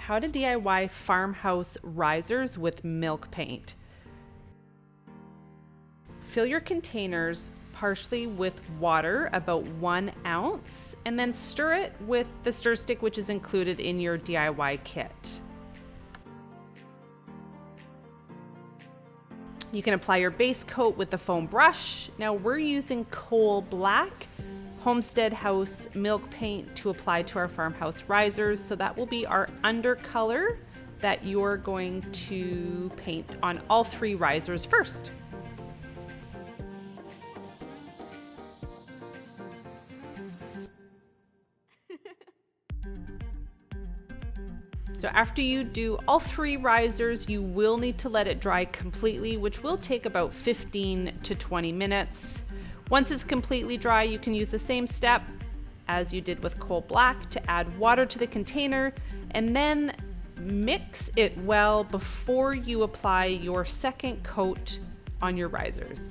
how to DIY farmhouse risers with milk paint. Fill your containers partially with water, about 1 ounce, and then stir it with the stir stick, which is included in your DIY kit. You can apply your base coat with the foam brush. Now we're using coal black Homestead House milk paint to apply to our farmhouse risers. So that will be our undercolor that you're going to paint on all 3 risers first. So after you do all 3 risers, you will need to let it dry completely, which will take about 15 to 20 minutes. Once it's completely dry, you can use the same step as you did with coal black to add water to the container and then mix it well before you apply your second coat on your risers.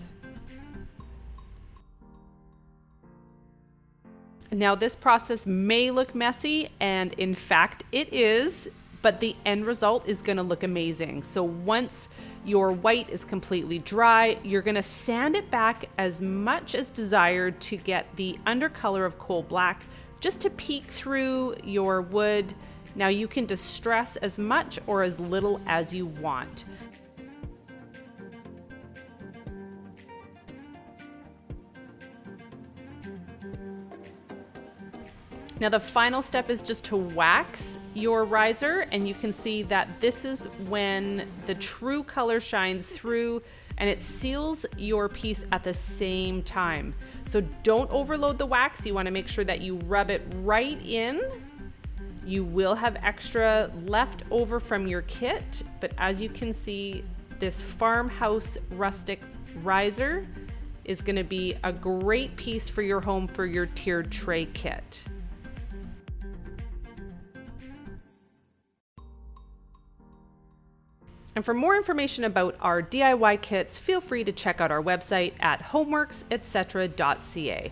Now this process may look messy, and in fact it is, but the end result is going to look amazing. So once your white is completely dry, you're going to sand it back as much as desired to get the undercolor of coal black just to peek through your wood. Now you can distress as much or as little as you want. Now the final step is just to wax your riser, and you can see that this is when the true color shines through and it seals your piece at the same time. So don't overload the wax. You want to make sure that you rub it right in. You will have extra left over from your kit, but as you can see, this Farmhouse Rustic riser is going to be a great piece for your home for your tiered tray kit. And for more information about our DIY kits, feel free to check out our website at homeworksetc.ca.